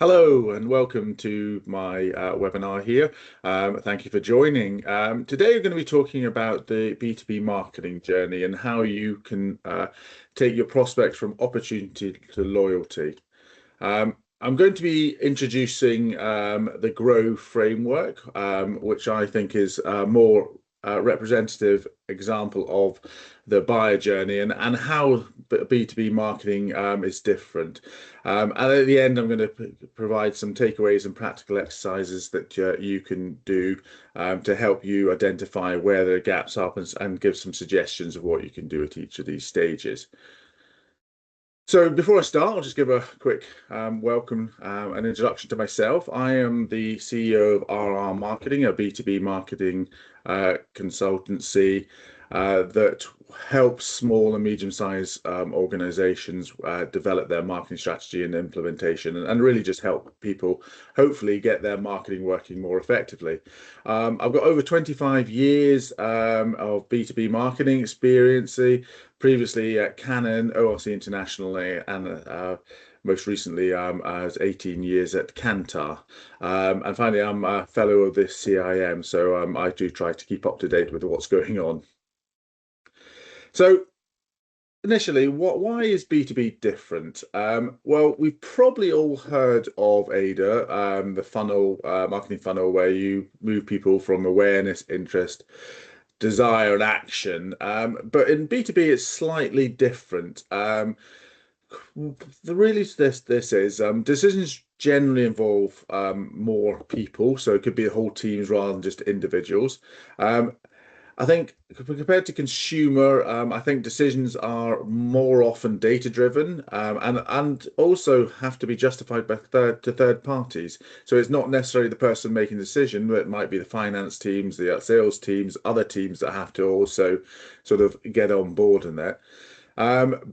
Hello and welcome to my webinar here. Thank you for joining. Today we're going to be talking about the B2B marketing journey and how you can take your prospects from opportunity to loyalty. I'm going to be introducing the G.R.O.W framework, which I think is a more representative example of the buyer journey and how B2B marketing is different. And at the end, I'm going to provide some takeaways and practical exercises that you can do to help you identify where the gaps are and give some suggestions of what you can do at each of these stages. So before I start, I'll just give a quick welcome and introduction to myself. I am the CEO of R.R Marketing, a B2B marketing consultancy that helps small and medium-sized organizations develop their marketing strategy and implementation and really just help people hopefully get their marketing working more effectively. I've got over 25 years of B2B marketing experience, previously at Canon, ORC International, and most recently as 18 years at Kantar. And finally, I'm a fellow of the CIM, so I do try to keep up to date with what's going on. So initially, why is B2B different? Well, we've probably all heard of AIDA, the funnel, marketing funnel, where you move people from awareness, interest, desire, and action. But in B2B, it's slightly different. This is decisions generally involve more people, so it could be whole teams rather than just individuals. I think compared to consumer, I think decisions are more often data-driven and also have to be justified by third parties. So it's not necessarily the person making the decision, but it might be the finance teams, the sales teams, other teams that have to also sort of get on board in that.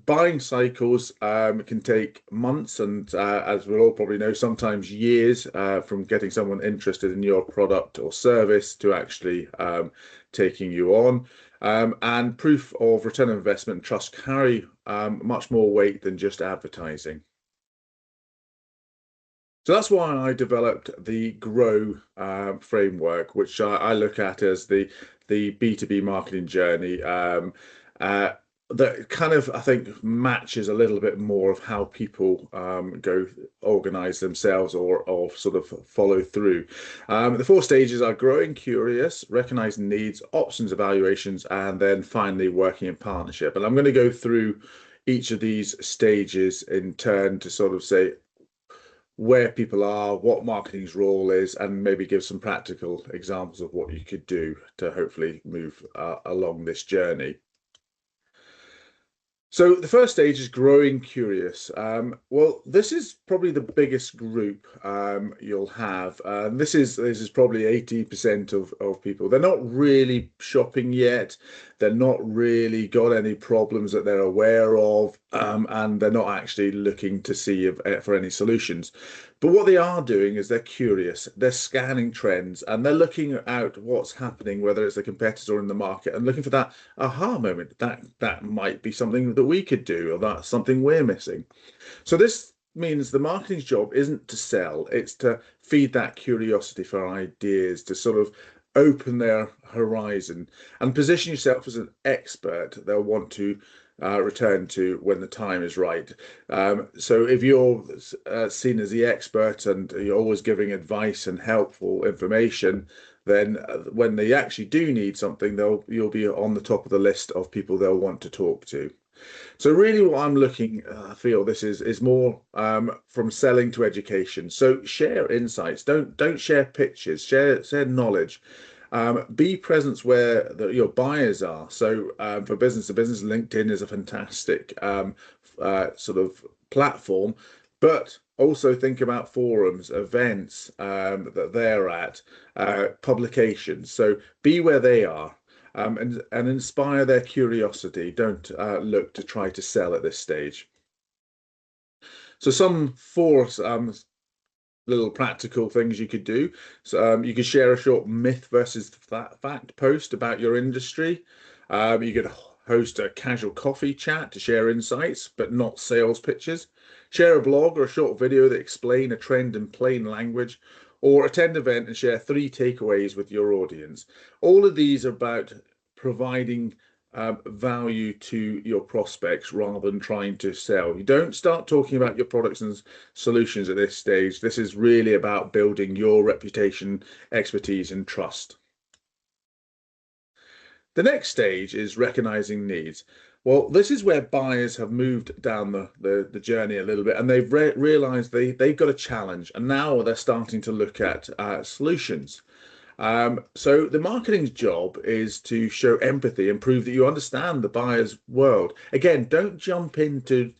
Buying cycles can take months and, as we'll all probably know, sometimes years from getting someone interested in your product or service to actually taking you on. And proof of return on investment and trust carry much more weight than just advertising. So that's why I developed the G.R.O.W framework, which I look at as the B2B marketing journey. That kind of, I think, matches a little bit more of how people go organize themselves or sort of follow through. The four stages are growing curious, recognizing needs, options evaluations, and then finally working in partnership. And I'm going to go through each of these stages in turn to sort of say where people are, what marketing's role is, and maybe give some practical examples of what you could do to hopefully move along this journey. So the first stage is growing curious. Well, this is probably the biggest group you'll have. This is probably 80% of people. They're not really shopping yet. They're not really got any problems that they're aware of, and they're not actually looking to see for any solutions. But what they are doing is they're curious. They're scanning trends and they're looking out what's happening, whether it's a competitor in the market, and looking for that aha moment. That might be something that we could do, or that's something we're missing. So this means the marketing's job isn't to sell, it's to feed that curiosity for ideas, to sort of open their horizon and position yourself as an expert they'll want to return to when the time is right. So if you're seen as the expert and you're always giving advice and helpful information, then when they actually do need something, you'll be on the top of the list of people they'll want to talk to. So really what I'm looking, I feel this is more from selling to education. So share insights, don't share pitches, share knowledge. Be present where your buyers are. So for business to business, LinkedIn is a fantastic sort of platform, but also think about forums, events that they're at, publications. So be where they are. And inspire their curiosity. Don't look to try to sell at this stage. So some four little practical things you could do. So you could share a short myth versus fact post about your industry. You could host a casual coffee chat to share insights, but not sales pitches. Share a blog or a short video that explain a trend in plain language, or attend an event and share 3 takeaways with your audience. All of these are about providing value to your prospects rather than trying to sell. You don't start talking about your products and solutions at this stage. This is really about building your reputation, expertise, and trust. The next stage is recognizing needs. Well, this is where buyers have moved down the journey a little bit, and they've realized they've got a challenge, and now they're starting to look at solutions. So the marketing's job is to show empathy and prove that you understand the buyer's world. Again, don't jump into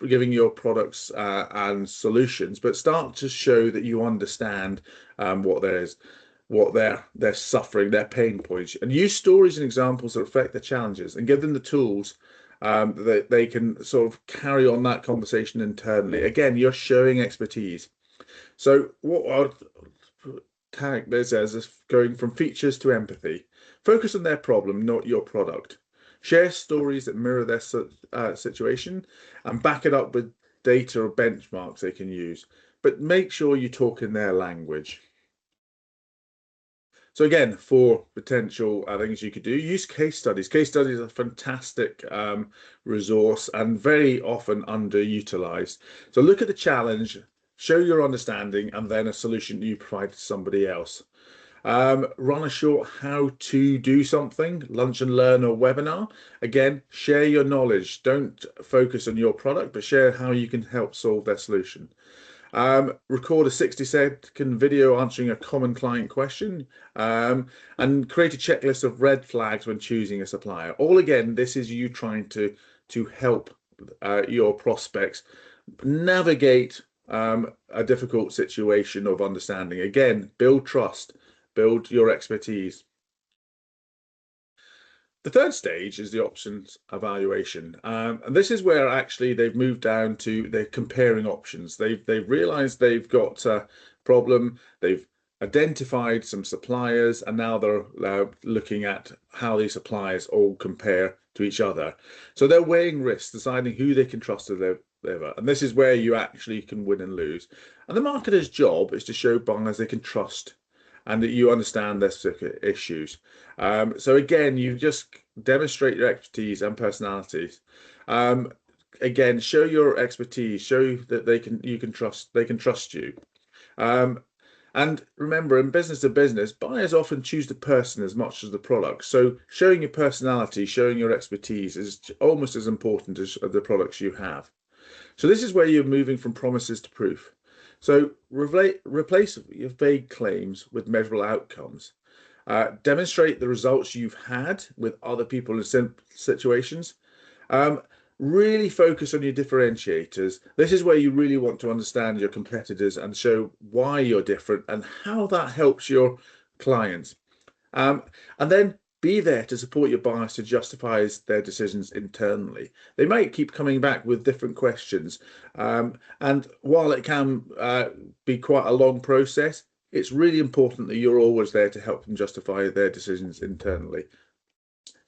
giving your products and solutions, but start to show that you understand what there is, what they're suffering, their pain points, and use stories and examples that reflect their challenges, and give them the tools that they can sort of carry on that conversation internally. Again, you're showing expertise. So what I'll tag this as going from features to empathy. Focus on their problem, not your product. Share stories that mirror their situation and back it up with data or benchmarks they can use, but make sure you talk in their language. So again, for potential things you could do, use case studies. Case studies are a fantastic resource and very often underutilized. So look at the challenge, show your understanding, and then a solution you provide to somebody else. Run a short how to do something, lunch and learn or webinar. Again, share your knowledge. Don't focus on your product, but share how you can help solve their solution. Record a 60-second video answering a common client question, and create a checklist of red flags when choosing a supplier. All again, this is you trying to help your prospects navigate a difficult situation of understanding. Again, build trust, build your expertise. The third stage is the options evaluation, and this is where actually they've moved down to they're comparing options. They've realized they've got a problem. They've identified some suppliers, and now they're looking at how these suppliers all compare to each other. So they're weighing risks, deciding who they can trust to deliver. And this is where you actually can win and lose. And the marketer's job is to show buyers they can trust and that you understand their specific issues. So again, you just demonstrate your expertise and personalities. Again, show your expertise, show that they can trust you. And remember, in business to business, buyers often choose the person as much as the product. So showing your personality, showing your expertise is almost as important as the products you have. So this is where you're moving from promises to proof. So replace your vague claims with measurable outcomes. Demonstrate the results you've had with other people in situations. Really focus on your differentiators. This is where you really want to understand your competitors and show why you're different and how that helps your clients. And then be there to support your buyers to justify their decisions internally. They might keep coming back with different questions. And while it can be quite a long process, it's really important that you're always there to help them justify their decisions internally.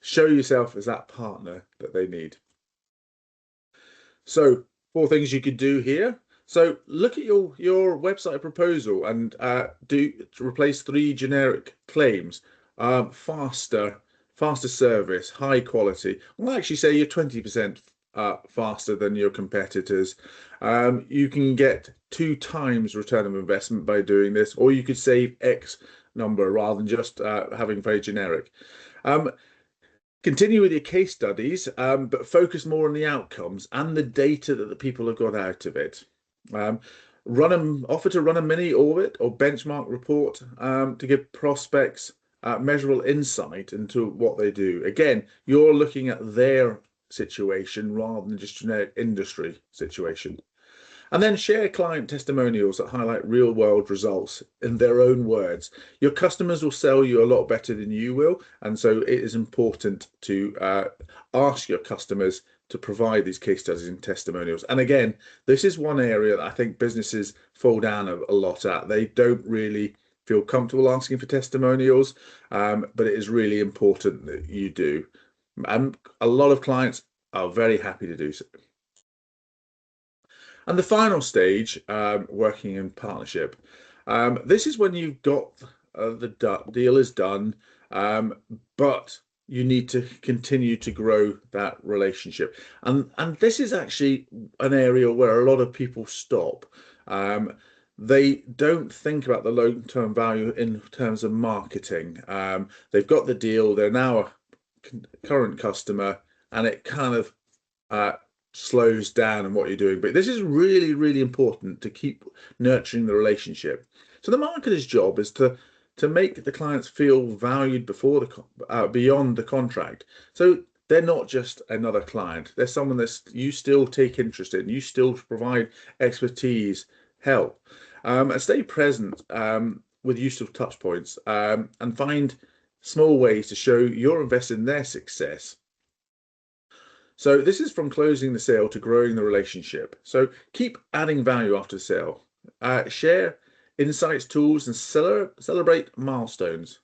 Show yourself as that partner that they need. So 4 things you could do here. So look at your website proposal and replace 3 generic claims. Faster service, high quality. I'll actually say you're 20% faster than your competitors. You can get 2 times return of investment by doing this, or you could save X number rather than just having very generic. Continue with your case studies, but focus more on the outcomes and the data that the people have got out of it. Offer to run a mini audit or benchmark report to give prospects measurable insight into what they do. Again, you're looking at their situation rather than just generic industry situation. And then share client testimonials that highlight real world results in their own words. Your customers will sell you a lot better than you will. And so it is important to ask your customers to provide these case studies and testimonials. And again, this is one area that I think businesses fall down a lot at. They don't really feel comfortable asking for testimonials, but it is really important that you do. And a lot of clients are very happy to do so. And the final stage, working in partnership. This is when you've got the deal is done, um, but you need to continue to grow that relationship. And this is actually an area where a lot of people stop. Um, they don't think about the long-term value in terms of marketing. They've got the deal, they're now a current customer, and it kind of uh, slows down on what you're doing. But this is really, really important to keep nurturing the relationship. So the marketer's job is to make the clients feel valued before beyond the contract. So they're not just another client. They're someone that you still take interest in. You still provide expertise, help, and stay present with use of touch points, and find small ways to show you're invested in their success. So this is from closing the sale to growing the relationship. So keep adding value after the sale. Share insights, tools, and celebrate milestones.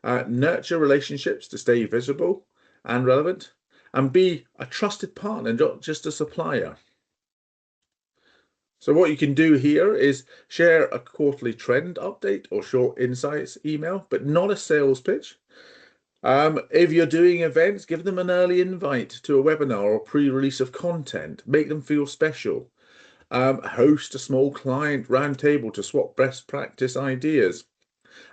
Nurture relationships to stay visible and relevant, and be a trusted partner, not just a supplier. So what you can do here is share a quarterly trend update or short insights email, but not a sales pitch. If you're doing events, give them an early invite to a webinar or pre-release of content. Make them feel special. Host a small client roundtable to swap best practice ideas.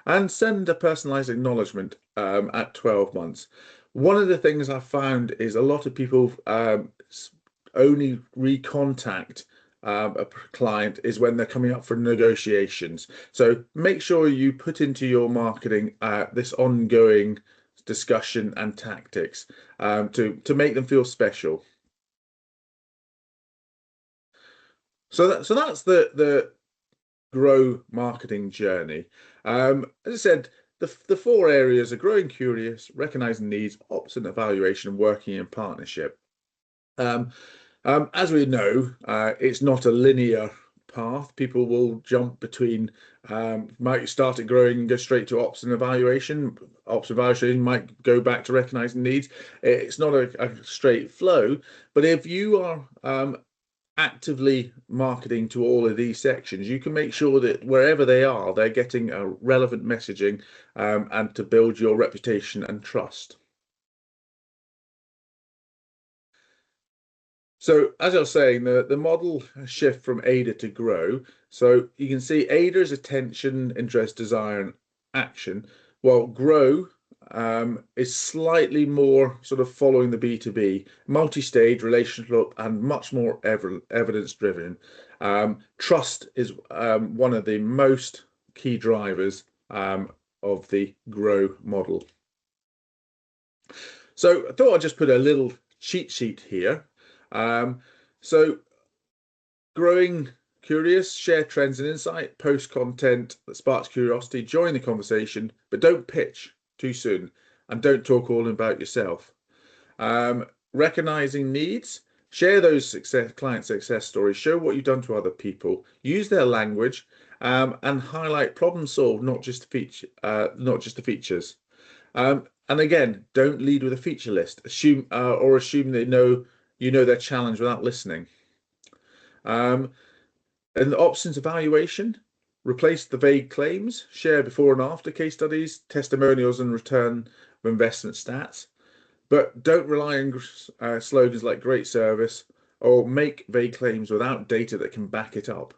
And send a personalized acknowledgement at 12 months. One of the things I've found is a lot of people only recontact a client is when they're coming up for negotiations. So make sure you put into your marketing this ongoing discussion and tactics to make them feel special. So that's the grow marketing journey. As I said, the four areas are growing curious, recognizing needs, ops and evaluation, and working in partnership. Um, as we know, it's not a linear path. People will jump between, might start at growing and go straight to ops and evaluation. Ops evaluation might go back to recognizing needs. It's not a straight flow, but if you are actively marketing to all of these sections, you can make sure that wherever they are, they're getting a relevant messaging, and to build your reputation and trust. So as I was saying, the model shift from AIDA to GROW. So you can see AIDA is attention, interest, desire, and action, while GROW is slightly more sort of following the B2B, multi-stage relationship and much more evidence driven. Trust is one of the most key drivers of the GROW model. So I thought I'd just put a little cheat sheet here. Um, so growing curious, share trends and insight, post content that sparks curiosity, join the conversation, but don't pitch too soon and don't talk all about yourself. Recognizing needs, share those client success stories, show what you've done to other people, use their language, and highlight problem solved, not just the features. And again, don't lead with a feature list. Assume they know you know their challenge without listening. And the options evaluation, replace the vague claims, share before and after case studies, testimonials, and return of investment stats. But don't rely on slogans like great service or make vague claims without data that can back it up.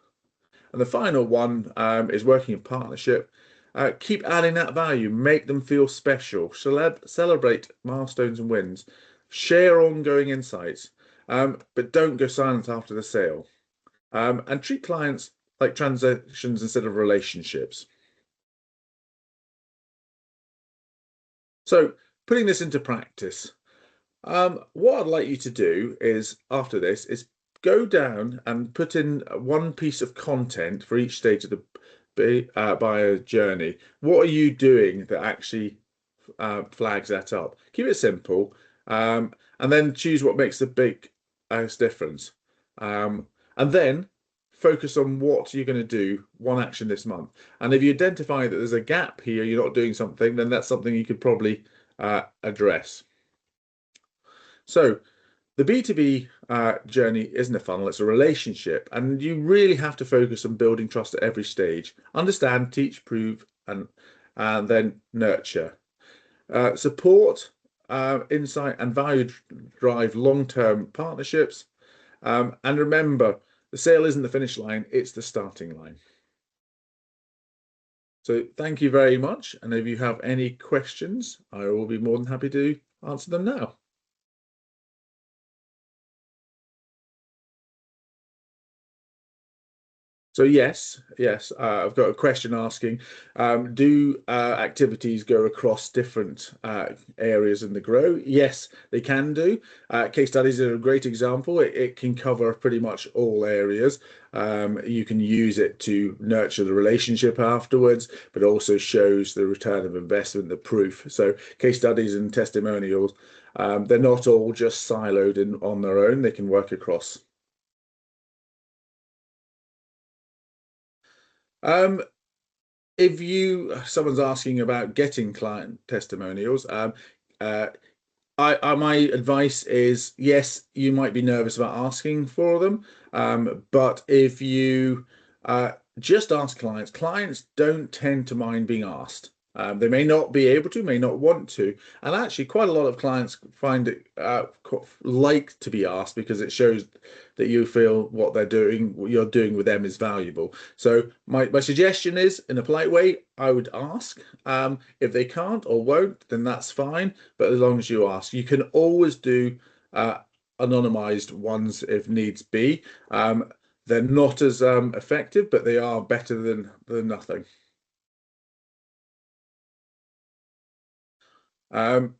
And the final one is working in partnership. Keep adding that value, make them feel special, celebrate milestones and wins, share ongoing insights, but don't go silent after the sale. And treat clients like transactions instead of relationships. So putting this into practice, what I'd like you to do is after this is go down and put in one piece of content for each stage of the buyer journey. What are you doing that actually flags that up? Keep it simple, and then choose what makes the biggest difference. And then focus on what you're going to do, one action this month. And if you identify that there's a gap here, you're not doing something, then that's something you could probably address. So the B2B journey isn't a funnel, it's a relationship, and you really have to focus on building trust at every stage. Understand, teach, prove, and then nurture. Support, insight, and value drive long-term partnerships. And remember, the sale isn't the finish line, it's the starting line. So thank you very much. And if you have any questions, I will be more than happy to answer them now. So yes, I've got a question asking, do activities go across different areas in the grow? Yes, they can do. Case studies are a great example. It can cover pretty much all areas. You can use it to nurture the relationship afterwards, but also shows the return of investment, the proof. So case studies and testimonials, they're not all just siloed on their own. They can work across. Um, if someone's asking about getting client testimonials, uh, my advice is yes, you might be nervous about asking for them, but if you just ask clients don't tend to mind being asked. They may not be able to, may not want to, and actually, quite a lot of clients find it like to be asked because it shows that you feel what you're doing with them is valuable. So my suggestion is, in a polite way, I would ask. If they can't or won't, then that's fine. But as long as you ask, you can always do uh, anonymized ones if needs be. They're not as effective, but they are better than nothing. Um,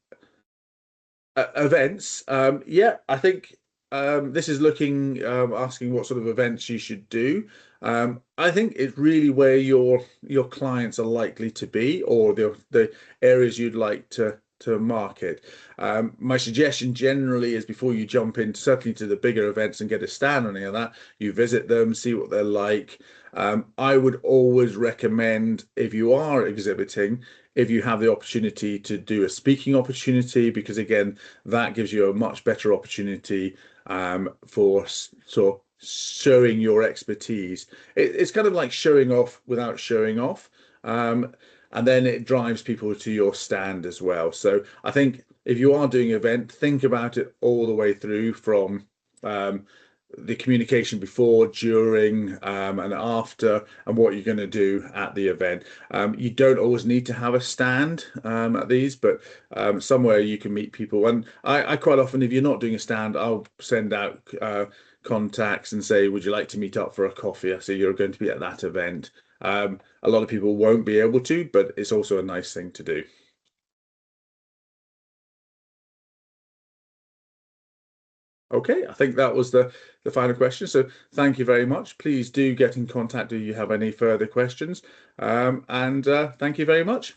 Events, yeah, I think this is looking asking what sort of events you should do. I think it's really where your clients are likely to be, or the areas you'd like to market. My suggestion generally is before you jump in, certainly to the bigger events and get a stand on any of that, you visit them, see what they're like. I would always recommend, if you are exhibiting, if you have the opportunity to do a speaking opportunity, because again, that gives you a much better opportunity for sort of showing your expertise. It's kind of like showing off without showing off. Um, and then it drives people to your stand as well. So I think if you are doing an event, think about it all the way through from um, the communication before, during, and after, and what you're going to do at the event. You don't always need to have a stand at these, but somewhere you can meet people. And I quite often, if you're not doing a stand, I'll send out contacts and say, would you like to meet up for a coffee? I say you're going to be at that event. A lot of people won't be able to, but it's also a nice thing to do. Okay, I think that was the final question. So thank you very much. Please do get in contact if you have any further questions. And thank you very much.